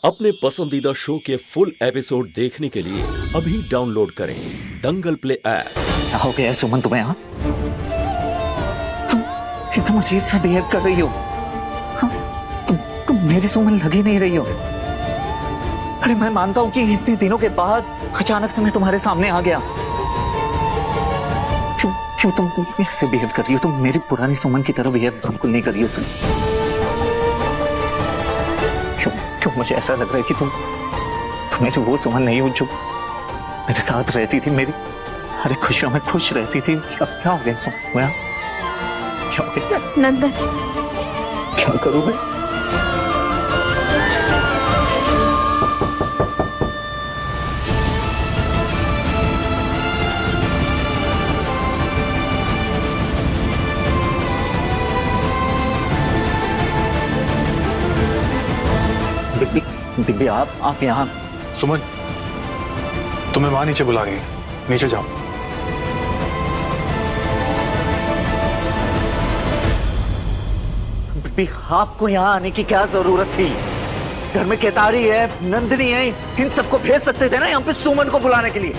अपने पसंदीदा शो के फुल एपिसोड देखने के लिए अभी डाउनलोड करें दंगल प्ले ऐप। क्या हो गया सुमन तुम्हें? हाँ, तुम एकदम अजीब सा बिहेव कर रही हो। हाँ, तुम मेरी सुमन लगी नहीं रही हो। अरे मैं मानता हूं कि इतने दिनों के बाद अचानक से मैं तुम्हारे सामने आ गया। क्यों तुम ऐसे बिहेव कर रही हो? तुम मेरी पुरानी सुमन की तरह बिहेव बिल्कुल नहीं कर रही हो। क्यों मुझे ऐसा लग रहा है कि तुम मेरी वो सुमन नहीं हो जो मेरे साथ रहती थी, मेरी हर एक खुशियों में खुश रहती थी। क्या हो गया सुमन? क्या हो गया? नंदन, क्या करूं मैं? दिव्या, आप यहाँ। सुमन, तुम्हें वहां नीचे बुला रही है, नीचे जाओ। आपको यहाँ आने की क्या जरूरत थी? घर में केतारी है, नंदिनी है, इन सबको भेज सकते थे ना यहाँ पे सुमन को बुलाने के लिए।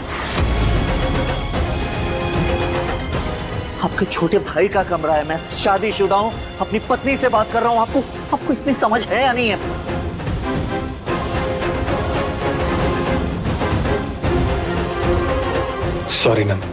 आपके छोटे भाई का कमरा है, मैं शादीशुदा हूँ, अपनी पत्नी से बात कर रहा हूँ। आपको इतनी समझ है या नहीं है? सॉरी नंद।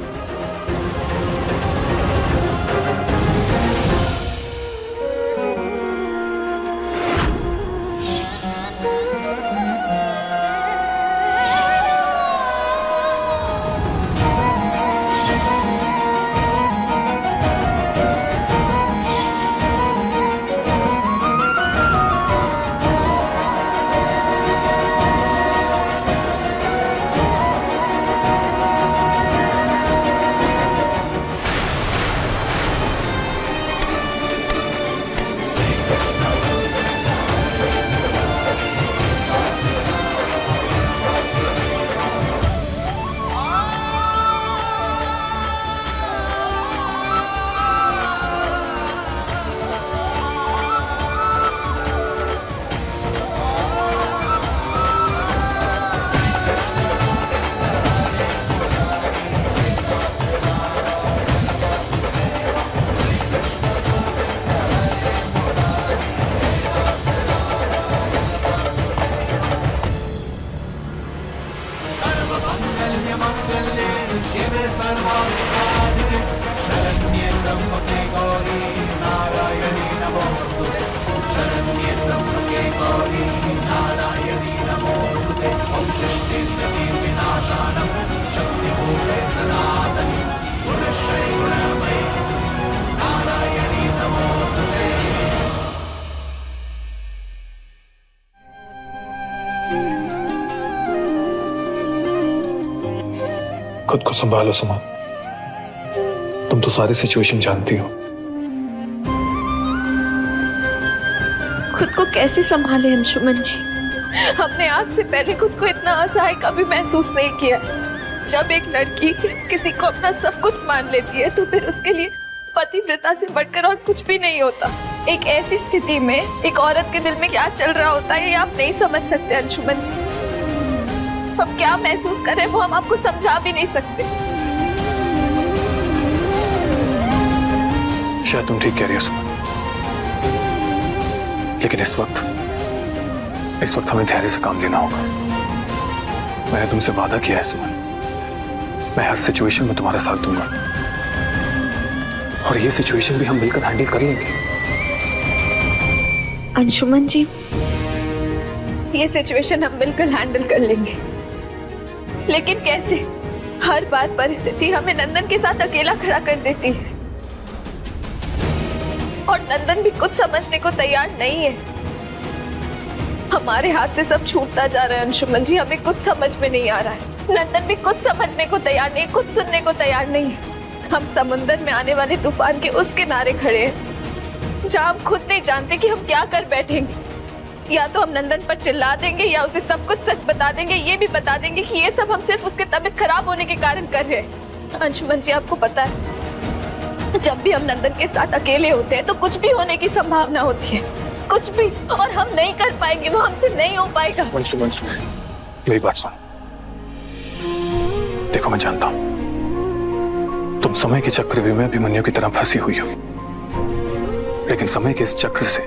खुद को संभालो सुमन, तुम तो सारी सिचुएशन जानती हो। खुद को कैसे संभाले अंशुमन जी? हमने आज से पहले खुद को इतना असहाय कभी महसूस नहीं किया। जब एक लड़की किसी को अपना सब कुछ मान लेती है तो फिर उसके लिए पतिव्रता से बढ़कर और कुछ भी नहीं होता। एक ऐसी स्थिति में एक औरत के दिल में क्या चल रहा होता है ये आप नहीं समझ सकते अंशुमन जी। हम क्या महसूस कर रहे हैं वो हम आपको समझा भी नहीं सकते। शायद तुम ठीक कह रही हो सुमन, लेकिन इस वक्त हमें धैर्य से काम लेना होगा। मैंने तुमसे वादा किया है सुमन, मैं हर सिचुएशन में तुम्हारा साथ दूंगा और ये सिचुएशन भी हम मिलकर हैंडल कर लेंगे। अंशुमन जी, ये सिचुएशन हम मिलकर हैंडल कर लेंगे, लेकिन कैसे? हर बार परिस्थिति हमें नंदन के साथ अकेला खड़ा कर देती है और नंदन भी कुछ समझने को तैयार नहीं है। हमारे हाथ से सब छूटता जा रहा है अंशुमन जी, हमें कुछ समझ में नहीं आ रहा है। नंदन भी कुछ समझने को तैयार नहीं, कुछ सुनने को तैयार नहीं है। हम समुंदर में आने वाले तूफान के उस किनारे खड़े हैं जहाँ हम खुद नहीं जानते कि हम क्या कर बैठेंगे। या तो हम नंदन पर चिल्ला देंगे या उसे सब कुछ सच बता देंगे, ये भी बता देंगे कि ये सब हम सिर्फ उसके तबीयत खराब होने के कारण कर रहे हैं। अंशुमन जी, आपको पता है जब भी हम नंदन के साथ अकेले होते हैं तो कुछ भी होने की संभावना होती है। कुछ भी, और हम नहीं कर पाएंगे, वो हमसे नहीं हो पाएगा। सुमन, मेरी बात सुन। देखो, मैं जानता हूं तुम समय के चक्रव्यूह में अभिमन्यु की तरह फंसी हुई हो, लेकिन समय के इस चक्र से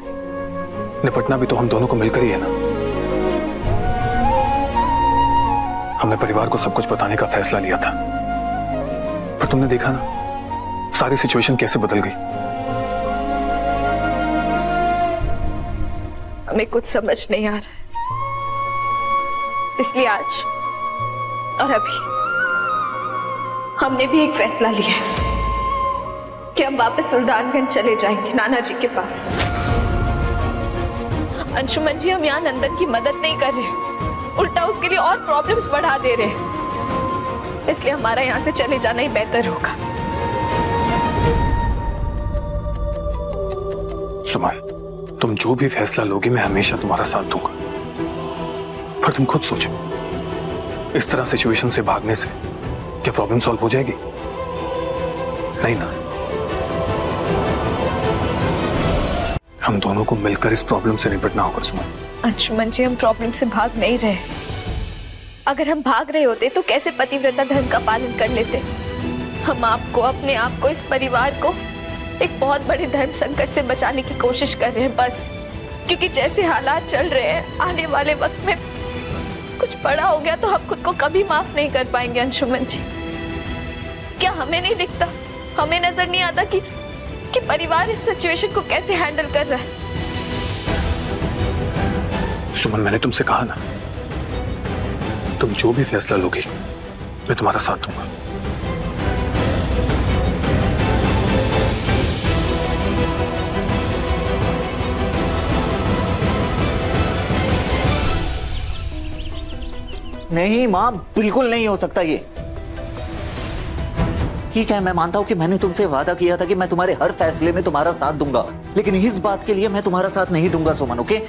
निपटना भी तो हम दोनों को मिलकर ही है ना। हमने परिवार को सब कुछ बताने का फैसला लिया था, पर तुमने देखा ना सारी सिचुएशन कैसे बदल गई। हमें कुछ समझ नहीं आ रहा है, इसलिए आज और अभी हमने भी एक फैसला लिया है कि हम वापस सुल्तानगंज चले जाएंगे, नाना जी के पास। अंशुमन जी, हम यहाँ नंदन की मदद नहीं कर रहे, उल्टा उसके लिए और प्रॉब्लम्स बढ़ा दे रहे हैं, इसलिए हमारा यहाँ से चले जाना ही बेहतर होगा। सुमन, तुम जो भी फैसला लोगी मैं हमेशा तुम्हारा साथ दूंगा, पर तुम खुद सोचो, इस तरह सिचुएशन से भागने से क्या प्रॉब्लम सॉल्व हो जाएगी? नहीं ना। हम दोनों को मिलकर इस प्रॉब्लम से निपटना होगा सुमन। अंशुमन जी, हम प्रॉब्लम से भाग नहीं रहे। अगर हम भाग रहे होते तो कैसे पतिव्रता धर्म का पालन कर लेते। हम आपको, अपने आप को, इस परिवार को एक बहुत बड़े धर्म संकट से बचाने की कोशिश कर रहे हैं, बस क्योंकि जैसे हालात चल रहे हैं, आने वाले वक्त में कुछ बड़ा हो गया तो हम खुद को कभी माफ नहीं कर पाएंगे। अंशुमन जी, क्या हमें नहीं दिखता, हमें नजर नहीं आता कि परिवार इस सिचुएशन को कैसे हैंडल कर रहा है? सुमन, मैंने तुमसे कहा ना, तुम जो भी फैसला लोगी मैं तुम्हारा साथ दूंगा। नहीं माँ, बिल्कुल नहीं हो सकता ये। ठीक है, मैं मानता हूं कि मैंने तुमसे वादा किया था कि मैं तुम्हारे हर फैसले में तुम्हारा साथ दूंगा, लेकिन इस बात के लिए मैं तुम्हारा साथ नहीं दूंगा सुमन, ओके?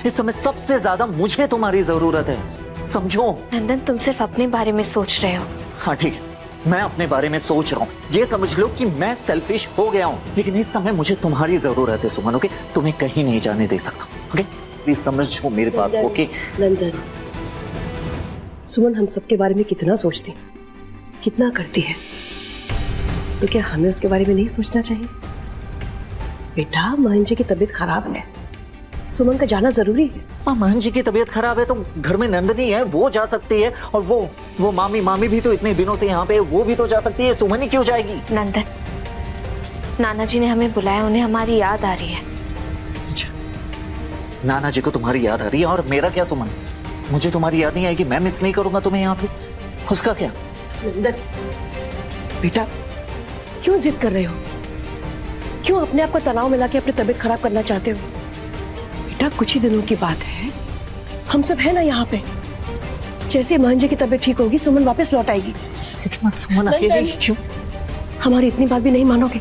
इस समय सबसे ज्यादा मुझे तुम्हारी जरूरत है, समझो? नंदन, तुम सिर्फ अपने बारे में सोच रहे हो। हाँ ठीक है, मैं अपने बारे में सोच रहा हूँ, ये समझ लो कि मैं सेल्फिश हो गया हूँ, लेकिन इस समय मुझे तुम्हारी जरूरत है सुमन, ओके? तुम्हें कहीं नहीं जाने दे सकता, ओके? प्लीज समझो मेरी बात, ओके? नंदन, सुमन हम सबके बारे में कितना सोचती, कितना करती है, तो क्या हमें उसके बारे में नहीं सोचना चाहिए? बेटा, महन जी की तबीयत खराब है, सुमन का जाना जरूरी है। महन जी की तबीयत खराब है तो घर में नंदनी है, वो जा सकती है, और वो मामी भी तो इतने दिनों से यहाँ पे है, वो भी तो जा सकती है, सुमन ही क्यों जाएगी? नंदन, नाना जी ने हमें बुलाया, उन्हें हमारी याद आ रही है। अच्छा, नाना जी को तुम्हारी याद आ रही है, और मेरा क्या सुमन? मुझे तुम्हारी याद नहीं आएगी, मैं मिस नहीं करूंगा तुम्हें यहाँ पे, उसका क्या? नंदन बेटा, क्यों जिद कर रहे हो? क्यों अपने आप को तनाव मिला के अपनी तबीयत खराब करना चाहते हो? बेटा, कुछ ही दिनों की बात है, हम सब है ना यहाँ पे। जैसे महन जी की तबीयत ठीक होगी, सुमन वापस लौट आएगी। लेकिन सुमन अकेले क्यों? हमारी इतनी बात भी नहीं मानोगे?